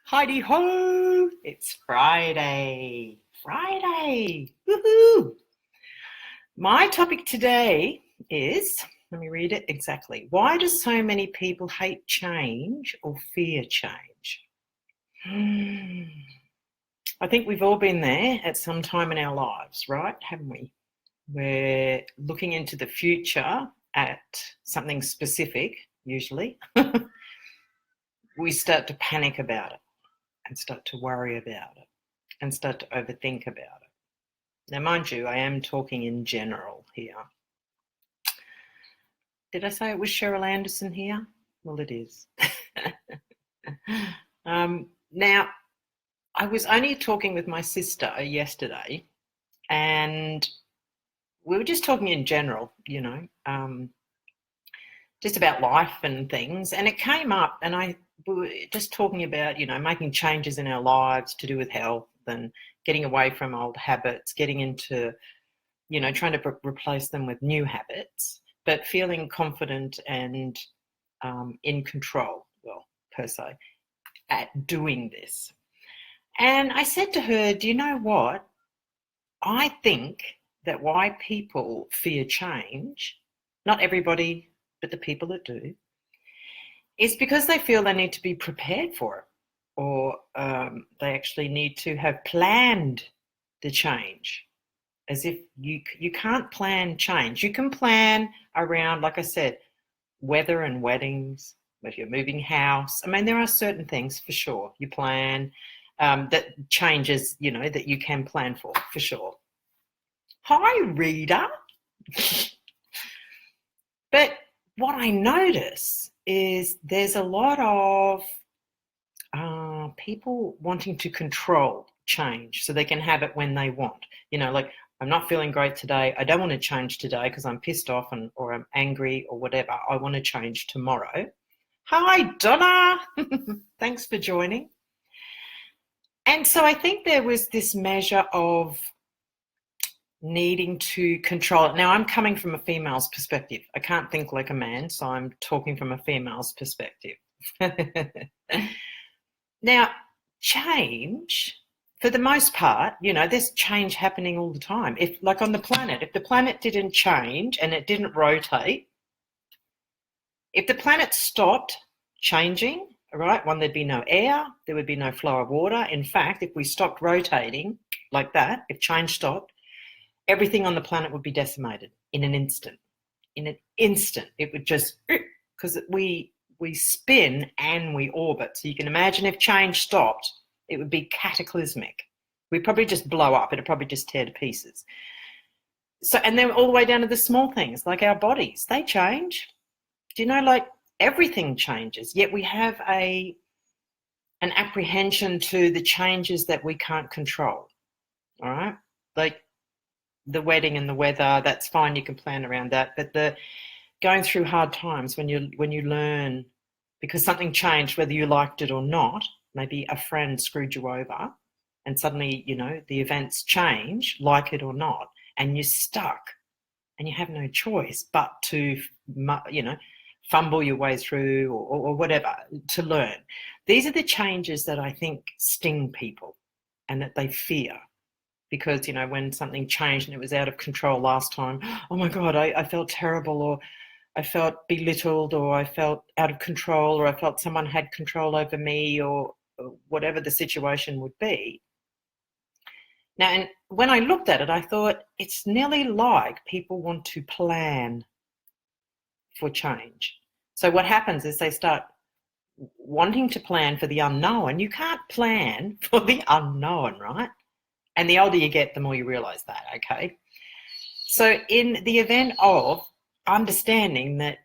Heidi ho! It's Friday. Friday! Woohoo! My topic today is, let me read it exactly. Why do so many people hate change or fear change? I think we've all been there at some time in our lives, right? Haven't we? We're looking into the future at something specific, usually. We start to panic about it and start to worry about it and start to overthink about it. Now, mind you, I am talking in general here. Did I say it was Cheryl Anderson here? Well, it is. Now, I was only talking with my sister yesterday, and we were just talking in general, just about life and things. And it came up, and we were just talking about, making changes in our lives to do with health and getting away from old habits, getting into, trying to replace them with new habits, but feeling confident and in control, well, per se, at doing this. And I said to her, do you know what? I think that why people fear change, not everybody, but the people that do, is because they feel they need to be prepared for it, or they actually need to have planned the change. As if you can't plan change. You can plan around, like I said, weather and weddings, if you're moving house. I mean, there are certain things for sure you plan that changes, that you can plan for sure. Hi, reader. But what I notice is there's a lot of people wanting to control change so they can have it when they want. Like, I'm not feeling great today. I don't want to change today because I'm pissed off or I'm angry or whatever. I want to change tomorrow. Hi, Donna. Thanks for joining. And so I think there was this measure of needing to control it. Now, I'm coming from a female's perspective. I can't think like a man, so I'm talking from a female's perspective. Now, change, for the most part, there's change happening all the time. If, like on the planet, if the planet didn't change and it didn't rotate, if the planet stopped changing, right, there'd be no air, there would be no flow of water. In fact, if we stopped rotating like that, if change stopped, everything on the planet would be decimated in an instant. In an instant, it would just, because we spin and we orbit. So you can imagine if change stopped, it would be cataclysmic. We'd probably just blow up. It'd probably just tear to pieces. So, and then all the way down to the small things, like our bodies, they change. Do you know, like everything changes, yet we have an apprehension to the changes that we can't control, all right? Like the wedding and the weather, that's fine, you can plan around that. But the going through hard times when you learn because something changed, whether you liked it or not, maybe a friend screwed you over and suddenly, the events change, like it or not, and you're stuck and you have no choice but to, fumble your way through or whatever to learn. These are the changes that I think sting people and that they fear. Because, when something changed and it was out of control last time, oh my God, I felt terrible, or I felt belittled, or I felt out of control, or I felt someone had control over me, or whatever the situation would be. Now, and when I looked at it, I thought it's nearly like people want to plan for change. So what happens is they start wanting to plan for the unknown. You can't plan for the unknown, right? And the older you get, the more you realise that, okay? So in the event of understanding that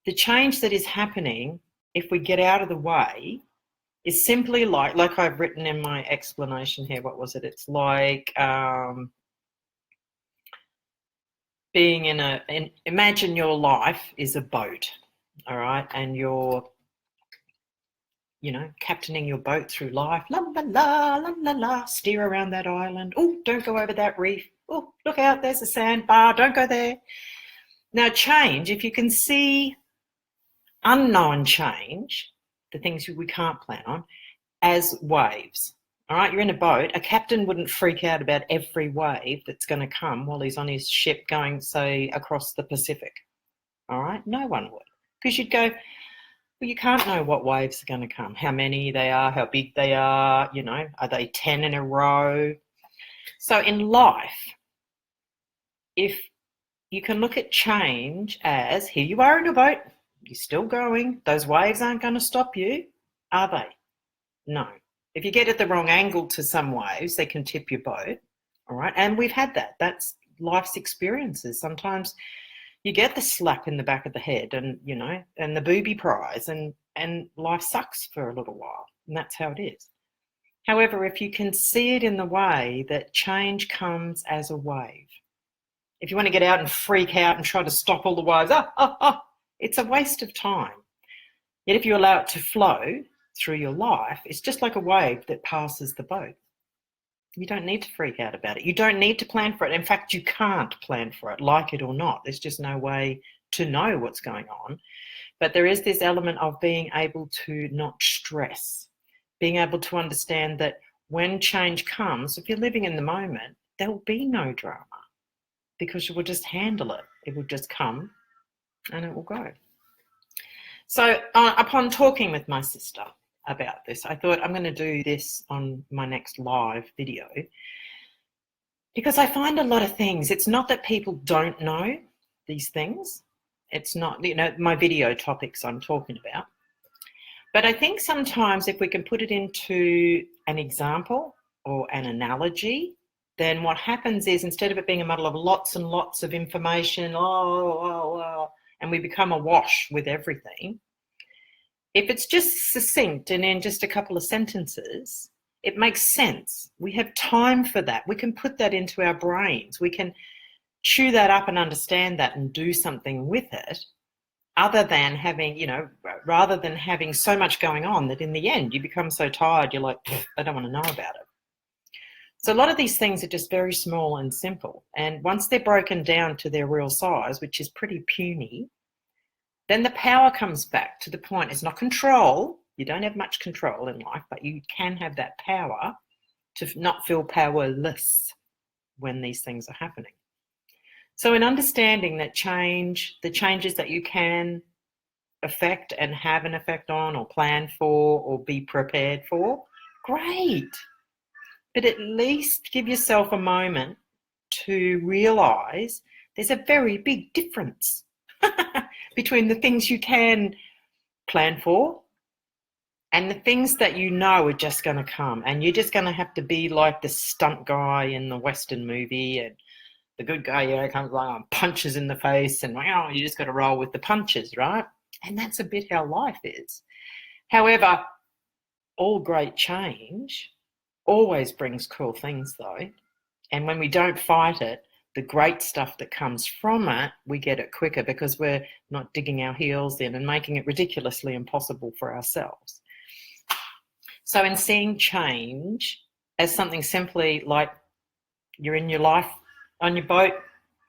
the change that is happening, if we get out of the way, is simply like I've written in my explanation here, what was it? It's like being imagine your life is a boat, all right? And you're captaining your boat through life, la la la, la la la, steer around that island. Oh, don't go over that reef. Oh, look out, there's a sandbar, don't go there. Now change, if you can see unknown change, the things we can't plan on, as waves. All right, you're in a boat. A captain wouldn't freak out about every wave that's going to come while he's on his ship going, say, across the Pacific. All right, no one would. Because you'd go, well, you can't know what waves are going to come, how many they are, how big they are, you know, are they 10 in a row? So in life, if you can look at change as, here you are in a boat, you're still going, those waves aren't going to stop you, are they? No. If you get at the wrong angle to some waves, they can tip your boat, all right? And we've had that. That's life's experiences. Sometimes you get the slap in the back of the head and, you know, and the booby prize, and life sucks for a little while, and that's how it is. However, if you can see it in the way that change comes as a wave, if you want to get out and freak out and try to stop all the waves, it's a waste of time. Yet if you allow it to flow through your life, it's just like a wave that passes the boat. You don't need to freak out about it. You don't need to plan for it. In fact, you can't plan for it, like it or not. There's just no way to know what's going on. But there is this element of being able to not stress, being able to understand that when change comes, if you're living in the moment, there will be no drama because you will just handle it. It will just come and it will go. So upon talking with my sister about this, I thought I'm going to do this on my next live video because I find a lot of things. It's not that people don't know these things. It's not, you know, my video topics I'm talking about. But I think sometimes if we can put it into an example or an analogy, then what happens is instead of it being a muddle of lots and lots of information, and we become awash with everything, if it's just succinct and in just a couple of sentences, it makes sense. We have time for that. We can put that into our brains. We can chew that up and understand that and do something with it, other than having, you know, rather than having so much going on that in the end you become so tired, you're like, I don't want to know about it. So a lot of these things are just very small and simple. And once they're broken down to their real size, which is pretty puny, then the power comes back to the point. It's not control. You don't have much control in life, but you can have that power to not feel powerless when these things are happening. So in understanding that change, the changes that you can affect and have an effect on or plan for or be prepared for, great. But at least give yourself a moment to realise there's a very big difference between the things you can plan for and the things that you know are just going to come. And you're just going to have to be like the stunt guy in the Western movie, and the good guy, you know, comes along and punches in the face, and wow, you just got to roll with the punches, right? And that's a bit how life is. However, all great change always brings cool things though. And when we don't fight it, the great stuff that comes from it, we get it quicker because we're not digging our heels in and making it ridiculously impossible for ourselves. So in seeing change as something simply like you're in your life on your boat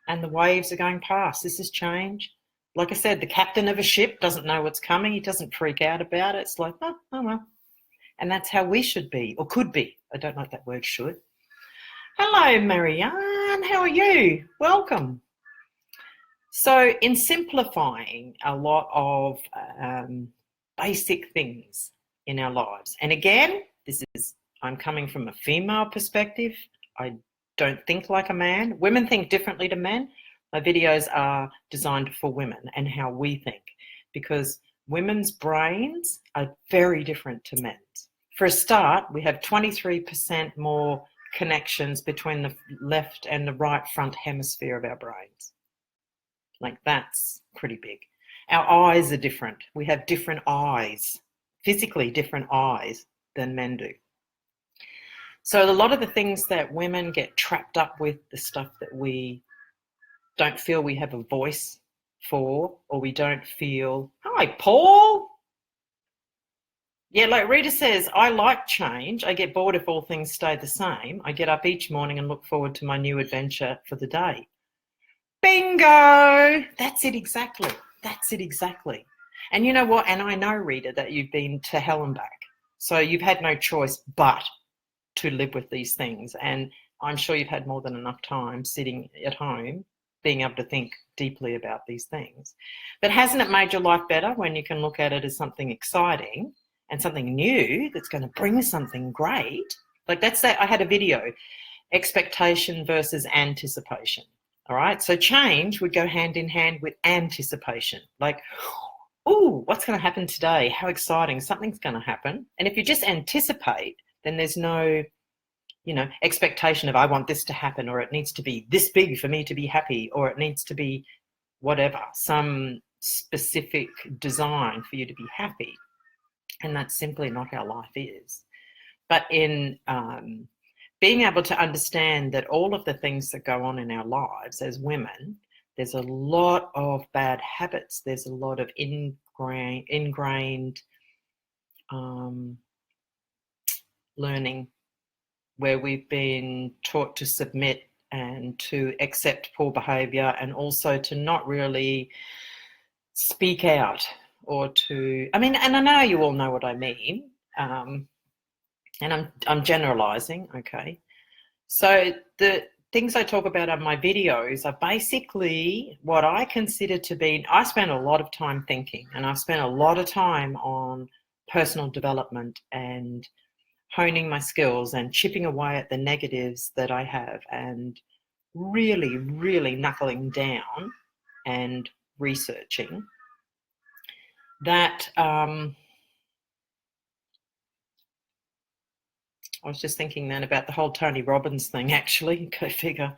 and the waves are going past, this is change. Like I said, the captain of a ship doesn't know what's coming. He doesn't freak out about it. It's like, oh well. And that's how we should be, or could be. I don't like that word should. Hello, Marianne. How are you? Welcome. So in simplifying a lot of basic things in our lives, and again, I'm coming from a female perspective. I don't think like a man. Women think differently to men. My videos are designed for women and how we think, because women's brains are very different to men's. For a start, we have 23% more connections between the left and the right front hemisphere of our brains. Like, that's pretty big. Our eyes are different. We have different eyes, physically different eyes than men do. So a lot of the things that women get trapped up with, the stuff that we don't feel we have a voice for, or we don't feel, hi, Paul. Yeah, like Rita says, I like change. I get bored if all things stay the same. I get up each morning and look forward to my new adventure for the day. Bingo! That's it exactly. That's it exactly. And you know what? And I know, Rita, that you've been to hell and back. So you've had no choice but to live with these things. And I'm sure you've had more than enough time sitting at home being able to think deeply about these things. But hasn't it made your life better when you can look at it as something exciting and something new that's going to bring something great? Like that's that. I had a video, expectation versus anticipation. All right. So change would go hand in hand with anticipation. Like, oh, what's going to happen today? How exciting. Something's going to happen. And if you just anticipate, then there's no, expectation of I want this to happen, or it needs to be this big for me to be happy, or it needs to be whatever, some specific design for you to be happy. And that's simply not how life is. But in being able to understand that all of the things that go on in our lives as women, there's a lot of bad habits. There's a lot of ingrained learning where we've been taught to submit and to accept poor behaviour, and also to not really speak out or to, and I know you all know what I mean, and I'm generalising, okay? So the things I talk about on my videos are basically what I consider to be, I spend a lot of time thinking, and I've spent a lot of time on personal development and honing my skills and chipping away at the negatives that I have, and really, really knuckling down and researching that. I was just thinking then about the whole Tony Robbins thing, actually. Go figure.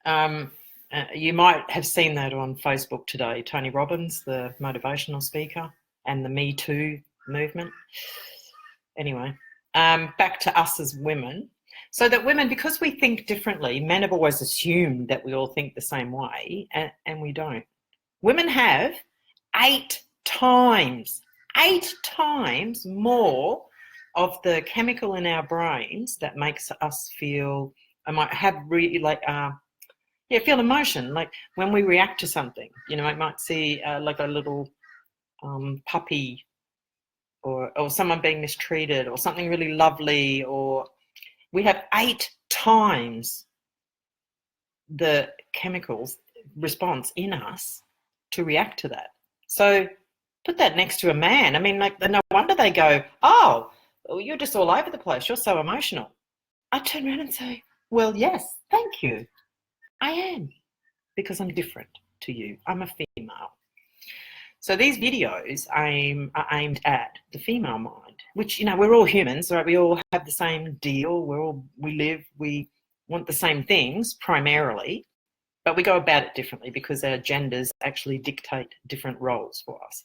You might have seen that on Facebook today. Tony Robbins, the motivational speaker, and the Me Too movement. Anyway, back to us as women. So that women, because we think differently, men have always assumed that we all think the same way, and we don't. Women have 8 times more of the chemical in our brains that makes us feel, I might have really feel emotion. Like when we react to something, I might see like a little puppy or someone being mistreated or something really lovely, or we have 8 times the chemicals response in us to react to that. So put that next to a man. No wonder they go, oh, you're just all over the place. You're so emotional. I turn around and say, well, yes, thank you. I am, because I'm different to you. I'm a female. So these videos are aimed at the female mind, which, we're all humans, right? We all have the same deal. We want the same things primarily, but we go about it differently because our genders actually dictate different roles for us.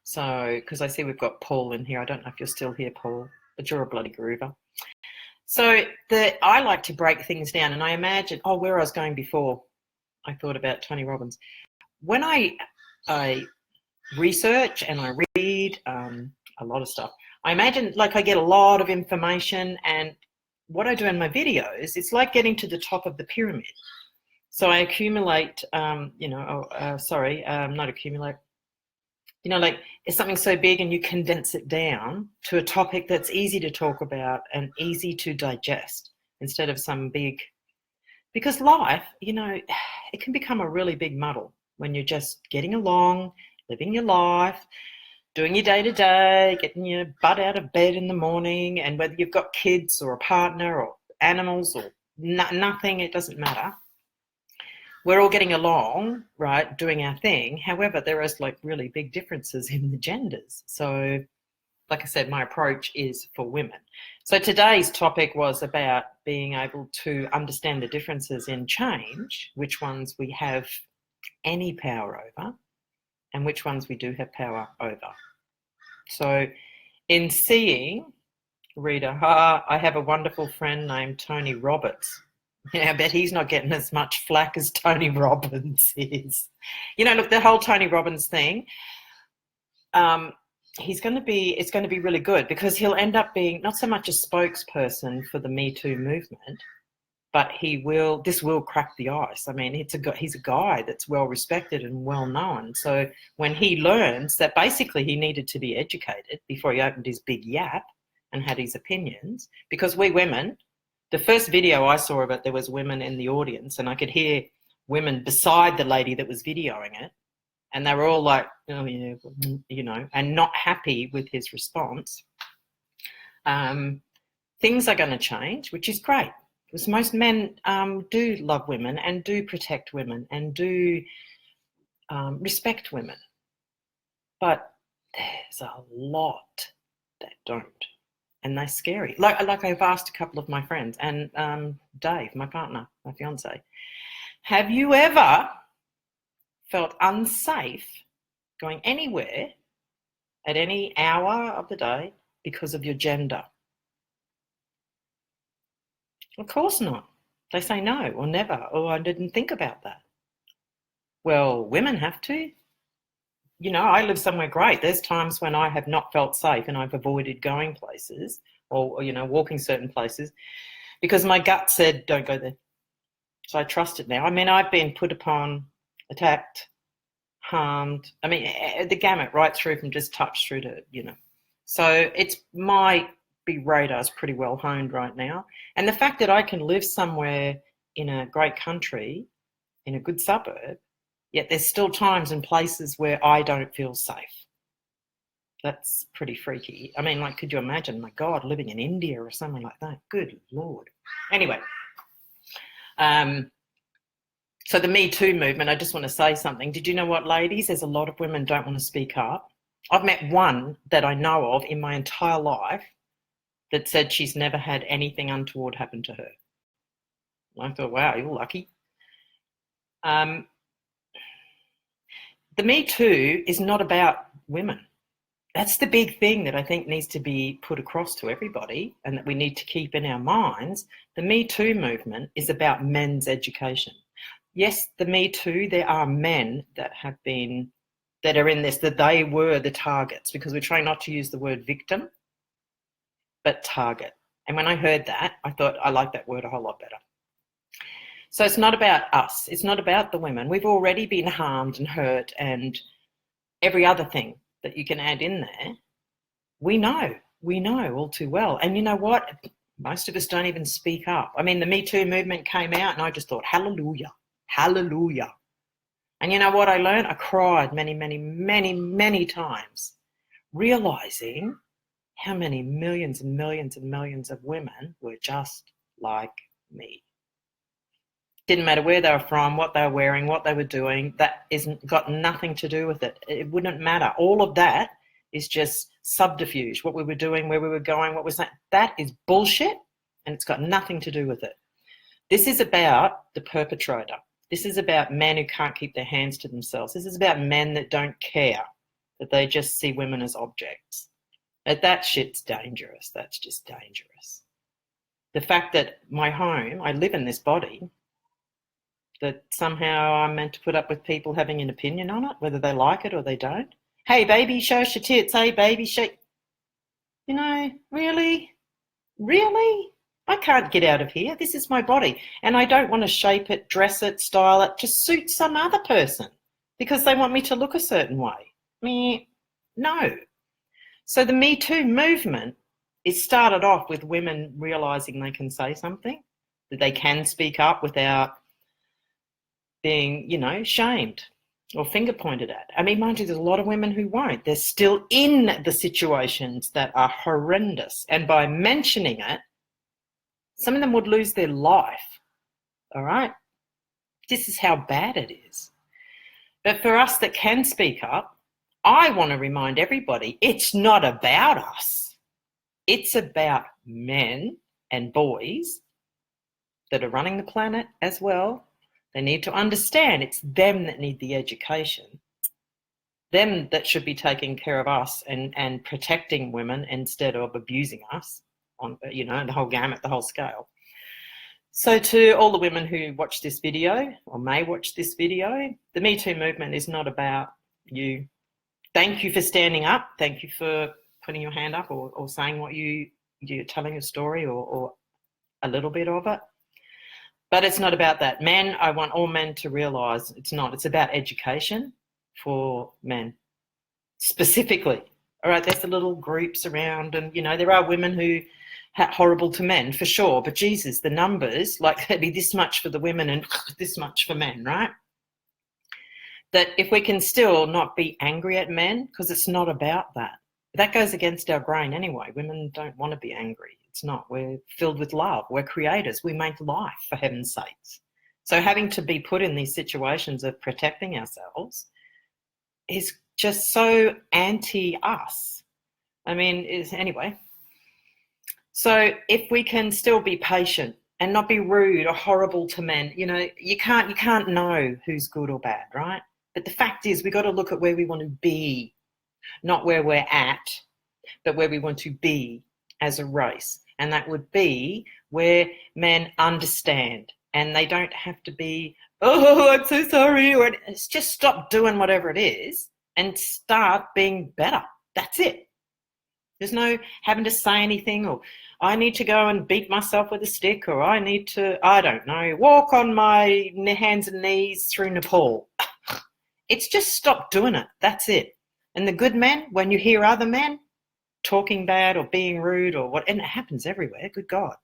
So, because I see we've got Paul in here. I don't know if you're still here, Paul, but you're a bloody groover. So I like to break things down, and I imagine, where I was going before I thought about Tony Robbins. When I research and I read a lot of stuff, I imagine like I get a lot of information, and what I do in my videos, it's like getting to the top of the pyramid. So I accumulate, not accumulate, like it's something so big and you condense it down to a topic that's easy to talk about and easy to digest instead of some big, because life, it can become a really big muddle when you're just getting along, living your life, doing your day-to-day, getting your butt out of bed in the morning, and whether you've got kids or a partner or animals or nothing, it doesn't matter. We're all getting along, right, doing our thing. However, there is like really big differences in the genders. So, like I said, my approach is for women. So today's topic was about being able to understand the differences in change, which ones we have any power over and which ones we do have power over. So in seeing, Rita, I have a wonderful friend named Tony Roberts. I bet he's not getting as much flack as Tony Robbins is. Look, the whole Tony Robbins thing, it's going to be really good, because he'll end up being not so much a spokesperson for the Me Too movement, but this will crack the ice. I mean, he's a guy that's well respected and well known. So when he learns that basically he needed to be educated before he opened his big yap and had his opinions, because we women, the first video I saw of it, there was women in the audience, and I could hear women beside the lady that was videoing it, and they were all like, oh yeah, you know, and not happy with his response. Things are going to change, which is great, because most men do love women and do protect women and do respect women. But there's a lot that don't, and they're scary. Like I've asked a couple of my friends, and Dave, my partner, my fiance, have you ever felt unsafe going anywhere at any hour of the day because of your gender? Of course not. They say no, or never, or I didn't think about that. Well, women have to. You know, I live somewhere great. There's times when I have not felt safe and I've avoided going places or you know, walking certain places because my gut said, don't go there. So I trust it now. I mean, I've been put upon, attacked, harmed. I mean, the gamut right through from just touch through to, you know. So my radar's pretty well honed right now. And the fact that I can live somewhere in a great country, in a good suburb, yet there's still times and places where I don't feel safe. That's pretty freaky. I mean, like, could you imagine, my God, living in India or something like that? Good Lord. Anyway, so the Me Too movement, I just want to say something. Did you know what, ladies? There's a lot of women don't want to speak up. I've met one that I know of in my entire life that said she's never had anything untoward happen to her. I thought, wow, you're lucky. The Me Too is not about women. That's the big thing that I think needs to be put across to everybody and that we need to keep in our minds. The Me Too movement is about men's education. Yes, the Me Too, there are men that are in this, that they were the targets, because we're trying not to use the word victim, but target. And when I heard that, I thought I like that word a whole lot better. So it's not about us. It's not about the women. We've already been harmed and hurt and every other thing that you can add in there. We know all too well. And you know what? Most of us don't even speak up. I mean, the Me Too movement came out and I just thought, hallelujah, hallelujah. And you know what I learned? I cried many, many, many, many times, realizing how many millions and millions and millions of women were just like me. Didn't matter where they were from, what they were wearing, what they were doing. That got nothing to do with it. It wouldn't matter. All of that is just subterfuge. What we were doing, where we were going, what was that? That is bullshit, and it's got nothing to do with it. This is about the perpetrator. This is about men who can't keep their hands to themselves. This is about men that don't care, that they just see women as objects. That shit's dangerous. That's just dangerous. The fact that my home, I live in this body, that somehow I'm meant to put up with people having an opinion on it, whether they like it or they don't. Hey, baby, show us your tits. Hey, baby, shake. You know, really? Really? I can't get out of here. This is my body. And I don't want to shape it, dress it, style it, just suit some other person because they want me to look a certain way. No. So the Me Too movement, it started off with women realising they can say something, that they can speak up without being, you know, shamed or finger pointed at. I mean, mind you, there's a lot of women who won't. They're still in the situations that are horrendous. And by mentioning it, some of them would lose their life, all right? This is how bad it is. But for us that can speak up, I want to remind everybody, it's not about us. It's about men and boys that are running the planet as well. They need to understand it's them that need the education, them that should be taking care of us and protecting women instead of abusing us on, you know, the whole gamut, the whole scale. So to all the women who watch this video or may watch this video, the Me Too movement is not about you. Thank you for standing up. Thank you for putting your hand up or saying what you're telling a story or a little bit of it. But it's not about that. Men, I want all men to realise it's not. It's about education for men specifically. All right, there's the little groups around, and there are women who are horrible to men for sure. But Jesus, the numbers, like there'd be this much for the women and this much for men, right? That if we can still not be angry at men, because it's not about that. That goes against our grain anyway. Women don't want to be angry. It's not. We're filled with love. We're creators. We make life, for heaven's sakes. So having to be put in these situations of protecting ourselves is just so anti-us. I mean, anyway. So if we can still be patient and not be rude or horrible to men, you can't know who's good or bad, right? But the fact is, we've got to look at where we want to be, not where we're at, but where we want to be as a race. And that would be where men understand, and they don't have to be, oh, I'm so sorry, or it's just stop doing whatever it is and start being better. That's it. There's no having to say anything, or I need to go and beat myself with a stick, or I need to, I don't know, walk on my hands and knees through Nepal. It's just stop doing it. That's it. And the good men, when you hear other men talking bad or being rude or what, and it happens everywhere, good God,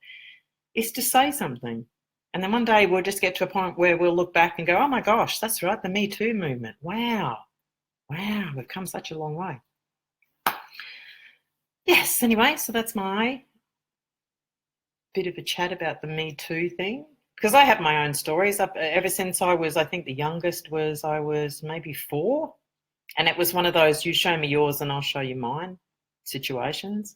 is to say something. And then one day we'll just get to a point where we'll look back and go, oh my gosh, that's right, the Me Too movement. Wow, we've come such a long way. Yes, anyway, so that's my bit of a chat about the Me Too thing. Because I have my own stories. Ever since I think the youngest was, I was maybe 4. And it was one of those, you show me yours and I'll show you mine situations.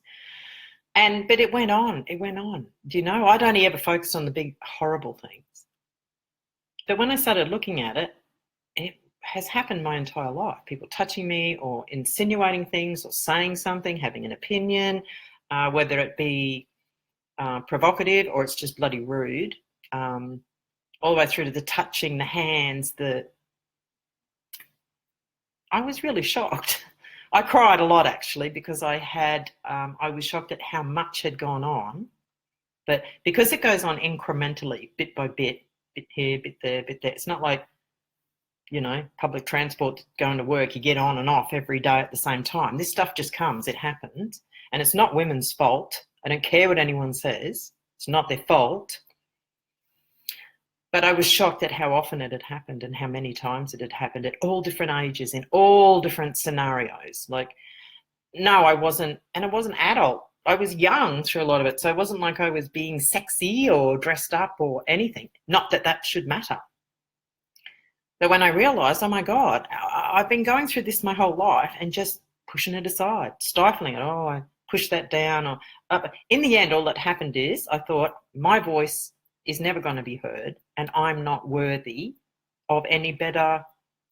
But it went on. I'd only ever focused on the big, horrible things. But when I started looking at it, it has happened my entire life. People touching me or insinuating things or saying something, having an opinion, whether it be provocative or it's just bloody rude, all the way through to the touching, the hands, I was really shocked. I cried a lot actually because I was shocked at how much had gone on. But because it goes on incrementally, bit by bit here, bit there, it's not like, public transport going to work, you get on and off every day at the same time. This stuff just comes, it happens. And it's not women's fault. I don't care what anyone says. It's not their fault. But I was shocked at how often it had happened and how many times it had happened at all different ages, in all different scenarios. Like, no, I wasn't adult. I was young through a lot of it. So it wasn't like I was being sexy or dressed up or anything. Not that that should matter. But when I realised, oh my God, I've been going through this my whole life and just pushing it aside, stifling it. Oh, I pushed that down. Or up. In the end, all that happened is I thought my voice is never going to be heard and I'm not worthy of any better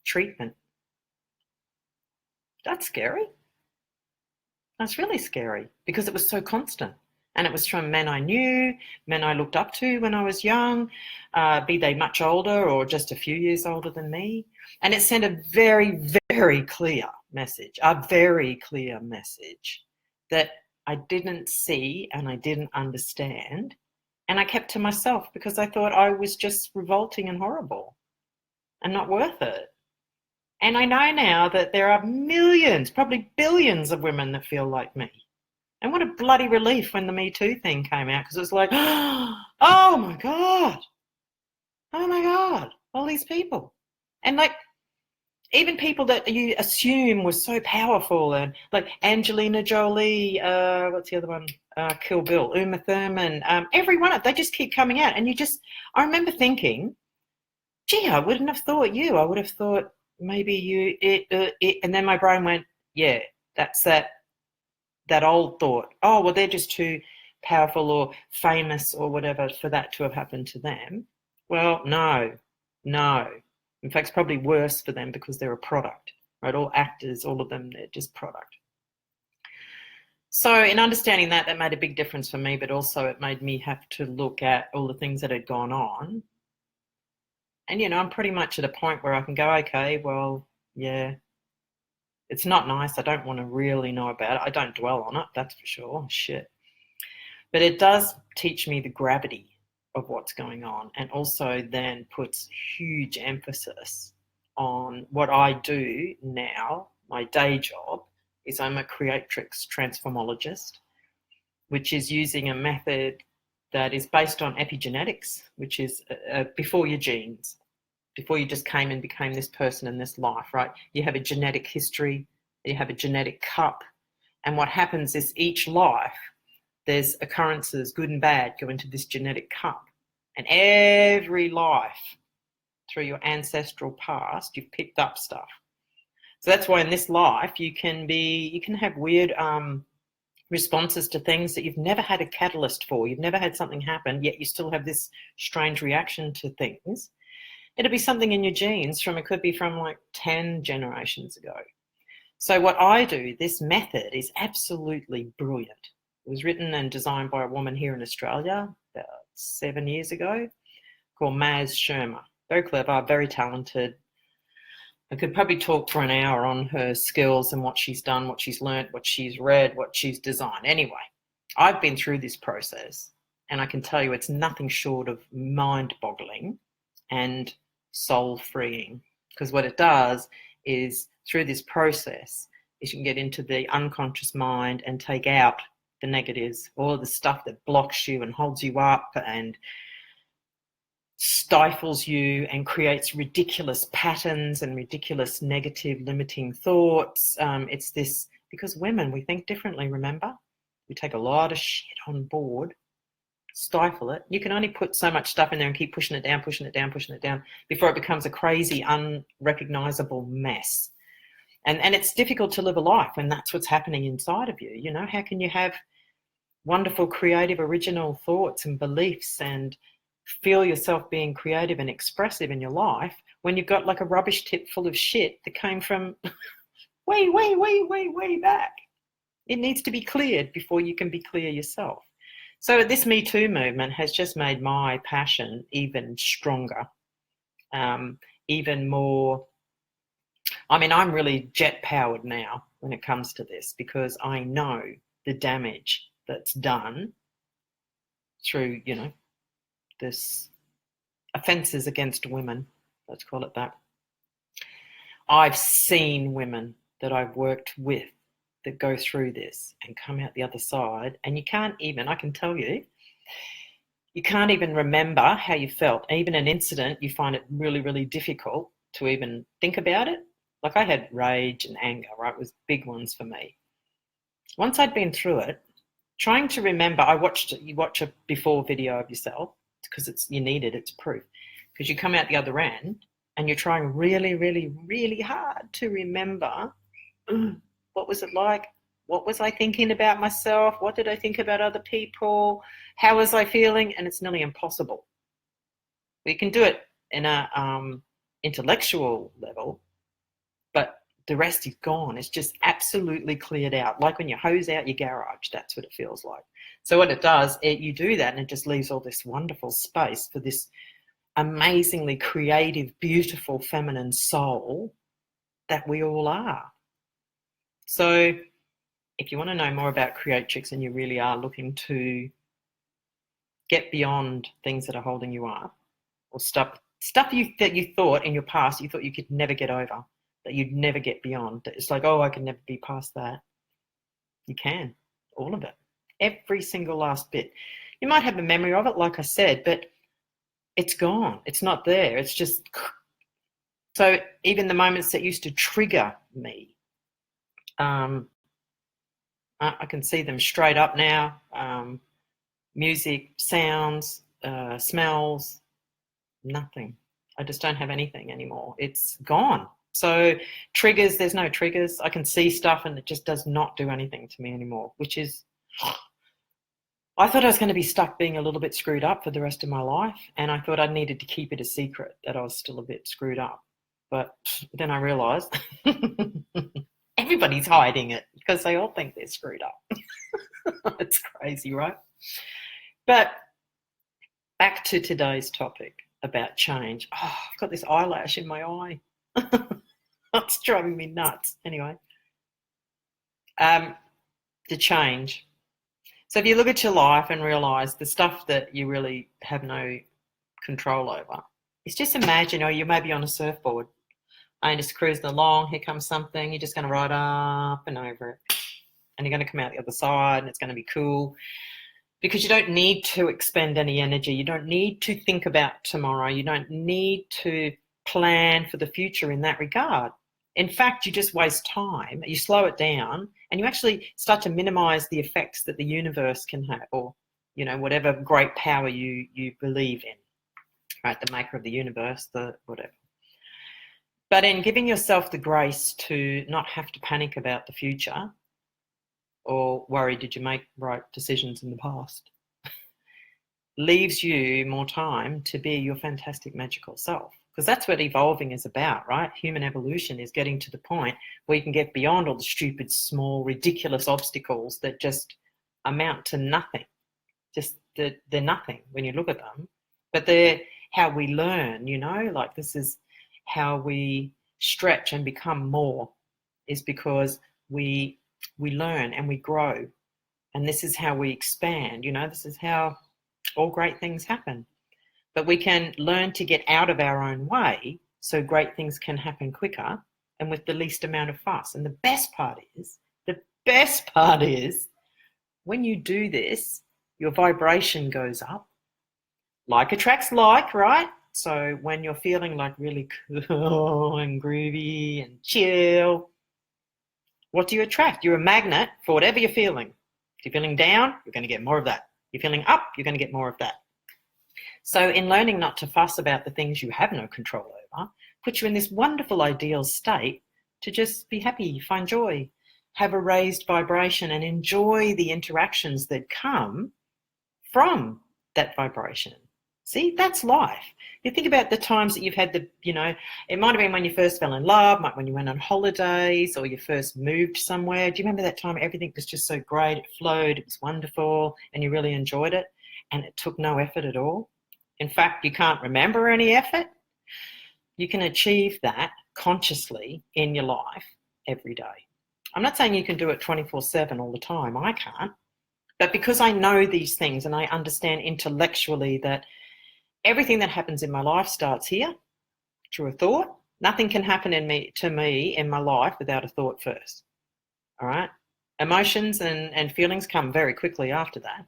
treatment. That's scary. That's really scary because it was so constant. And it was from men I knew, men I looked up to when I was young, be they much older or just a few years older than me. And it sent a very, very clear message, that I didn't see and I didn't understand. And I kept to myself because I thought I was just revolting and horrible and not worth it. And I know now that there are millions, probably billions of women that feel like me. And what a bloody relief when the Me Too thing came out, because it was like, oh my God, all these people. And like, even people that you assume were so powerful, and like Angelina Jolie, what's the other one? Kill Bill, Uma Thurman, every one of they just keep coming out. And I remember thinking, gee, I wouldn't have thought you. I would have thought maybe you, and then my brain went, yeah, that's that old thought. Oh, well, they're just too powerful or famous or whatever for that to have happened to them. Well, no. In fact, it's probably worse for them because they're a product, right? All actors, all of them, they're just product. So in understanding that made a big difference for me, but also it made me have to look at all the things that had gone on. And, I'm pretty much at a point where I can go, okay, well, yeah, it's not nice. I don't want to really know about it. I don't dwell on it, that's for sure. Shit. But it does teach me the gravity of what's going on, and also then puts huge emphasis on what I do now. My day job is I'm a creatrix transformologist, which is using a method that is based on epigenetics, which is before your genes, before you just came and became this person in this life, right? You have a genetic history, you have a genetic cup, and what happens is each life, there's occurrences, good and bad, go into this genetic cup. And every life through your ancestral past, you've picked up stuff. So that's why in this life you can have weird responses to things that you've never had a catalyst for. You've never had something happen, yet you still have this strange reaction to things. It'll be something in your genes it could be from like 10 generations ago. So what I do, this method is absolutely brilliant. It was written and designed by a woman here in Australia about 7 years ago called Maz Shermer. Very clever, very talented. I could probably talk for an hour on her skills and what she's done, what she's learned, what she's read, what she's designed. Anyway, I've been through this process and I can tell you it's nothing short of mind-boggling and soul-freeing, because what it does is through this process is you can get into the unconscious mind and take out the negatives, all of the stuff that blocks you and holds you up and stifles you and creates ridiculous patterns and ridiculous negative limiting thoughts. It's this, because women, we think differently, remember? We take a lot of shit on board, stifle it. You can only put so much stuff in there and keep pushing it down, pushing it down, pushing it down before it becomes a crazy, unrecognizable mess. And it's difficult to live a life when that's what's happening inside of you. You know, how can you have wonderful, creative, original thoughts and beliefs and feel yourself being creative and expressive in your life when you've got like a rubbish tip full of shit that came from way back? It needs to be cleared before you can be clear yourself. So this Me Too movement has just made my passion even stronger, even more. I mean, I'm really jet powered now when it comes to this, because I know the damage that's done through, you know, this offences against women, let's call it that. I've seen women that I've worked with that go through this and come out the other side, and you can't even, I can tell you, you can't even remember how you felt. Even an incident, you find it really, really difficult to even think about it. Like I had rage and anger, right? It was big ones for me. Once I'd been through it, trying to remember, you watch a before video of yourself, because you need it, it's proof. Because you come out the other end and you're trying really, really, really hard to remember what was it like? What was I thinking about myself? What did I think about other people? How was I feeling? And it's nearly impossible. We can do it in a intellectual level, but the rest is gone. It's just absolutely cleared out. Like when you hose out your garage, that's what it feels like. So what it does, you do that and it just leaves all this wonderful space for this amazingly creative, beautiful, feminine soul that we all are. So if you want to know more about Creatrix and you really are looking to get beyond things that are holding you up, or stuff that you thought in your past, you thought you could never get over, that you'd never get beyond. It's like, oh, I can never be past that. You can, all of it, every single last bit. You might have a memory of it, like I said, but it's gone. It's not there. It's just, so even the moments that used to trigger me, I can see them straight up now. Music, sounds, smells, nothing. I just don't have anything anymore. It's gone. So triggers, there's no triggers. I can see stuff and it just does not do anything to me anymore, which is, I thought I was going to be stuck being a little bit screwed up for the rest of my life. And I thought I needed to keep it a secret that I was still a bit screwed up. But then I realized everybody's hiding it because they all think they're screwed up. It's crazy, right? But back to today's topic about change. Oh, I've got this eyelash in my eye. It's driving me nuts. Anyway, the change. So if you look at your life and realize the stuff that you really have no control over, it's just imagine, you may be on a surfboard and just cruising along, here comes something, you're just going to ride up and over it. And you're going to come out the other side and it's going to be cool. Because you don't need to expend any energy. You don't need to think about tomorrow. You don't need to plan for the future in that regard. In fact, you just waste time. You slow it down and you actually start to minimize the effects that the universe can have, or, whatever great power you believe in, right? The maker of the universe, the whatever. But in giving yourself the grace to not have to panic about the future or worry, did you make right decisions in the past, leaves you more time to be your fantastic magical self. Because that's what evolving is about, right? Human evolution is getting to the point where you can get beyond all the stupid, small, ridiculous obstacles that just amount to nothing. Just they're nothing when you look at them. But they're how we learn, like this is how we stretch and become more, is because we learn and we grow. And this is how we expand, this is how all great things happen. But we can learn to get out of our own way so great things can happen quicker and with the least amount of fuss. And the best part is when you do this, your vibration goes up. Like attracts like, right? So when you're feeling like really cool and groovy and chill, what do you attract? You're a magnet for whatever you're feeling. If you're feeling down, you're going to get more of that. You're feeling up, you're going to get more of that. So in learning not to fuss about the things you have no control over, puts you in this wonderful ideal state to just be happy, find joy, have a raised vibration and enjoy the interactions that come from that vibration. See, that's life. You think about the times that you've had it might have been when you first fell in love, might when you went on holidays or you first moved somewhere. Do you remember that time everything was just so great, it flowed, it was wonderful, and you really enjoyed it, and it took no effort at all? In fact, you can't remember any effort. You can achieve that consciously in your life every day. I'm not saying you can do it 24/7 all the time. I can't. But because I know these things and I understand intellectually that everything that happens in my life starts here through a thought. Nothing can happen to me in my life without a thought first. All right? Emotions and feelings come very quickly after that.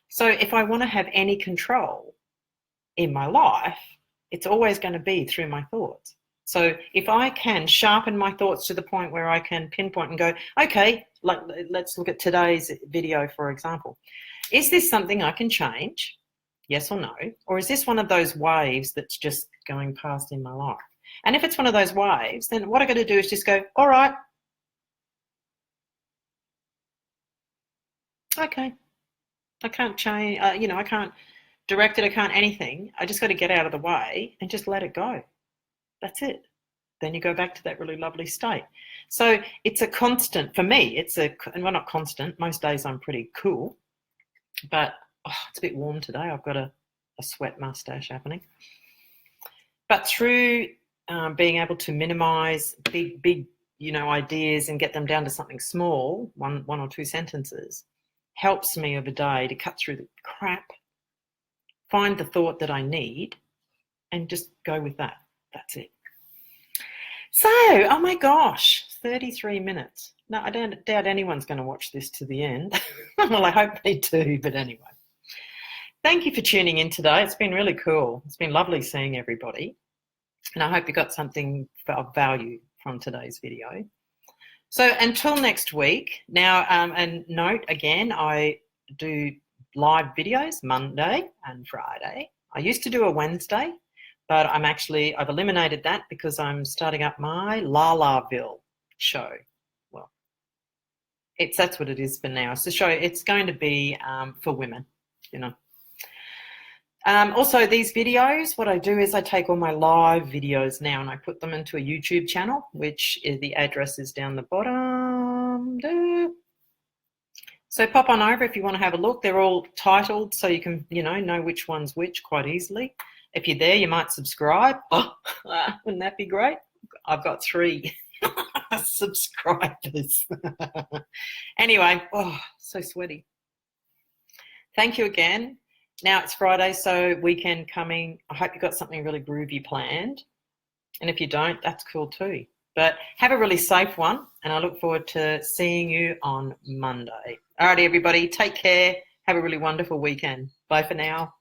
So if I want to have any control in my life, it's always going to be through my thoughts. So if I can sharpen my thoughts to the point where I can pinpoint and go, okay, like let's look at today's video, for example. Is this something I can change? Yes or no? Or is this one of those waves that's just going past in my life? And if it's one of those waves, then what I got to do is just go, all right, okay, I can't change, I can't direct it, I can't anything. I just got to get out of the way and just let it go. That's it. Then you go back to that really lovely state. So it's a constant for me. And we're not constant. Most days I'm pretty cool, but it's a bit warm today. I've got a sweat mustache happening. But through being able to minimize big, ideas and get them down to something small, one or two sentences, helps me over the day to cut through the crap, find the thought that I need, and just go with that. That's it. So, oh my gosh, 33 minutes. No, I don't doubt anyone's going to watch this to the end. Well, I hope they do, but anyway. Thank you for tuning in today. It's been really cool. It's been lovely seeing everybody. And I hope you got something of value from today's video. So until next week, now, and note again, I do live videos Monday and Friday. I used to do a Wednesday, but I've eliminated that because I'm starting up my Lalaville show. Well, that's what it is for now. It's a show. It's going to be for women, Also, these videos, what I do is I take all my live videos now and I put them into a YouTube channel, which is, the address is down the bottom there. So pop on over if you want to have a look. They're all titled so you can, know which one's which quite easily. If you're there, you might subscribe. Oh, wouldn't that be great? I've got 3 subscribers. Anyway, so sweaty. Thank you again. Now it's Friday, so weekend coming. I hope you've got something really groovy planned. And if you don't, that's cool too. But have a really safe one, and I look forward to seeing you on Monday. Alrighty, everybody, take care. Have a really wonderful weekend. Bye for now.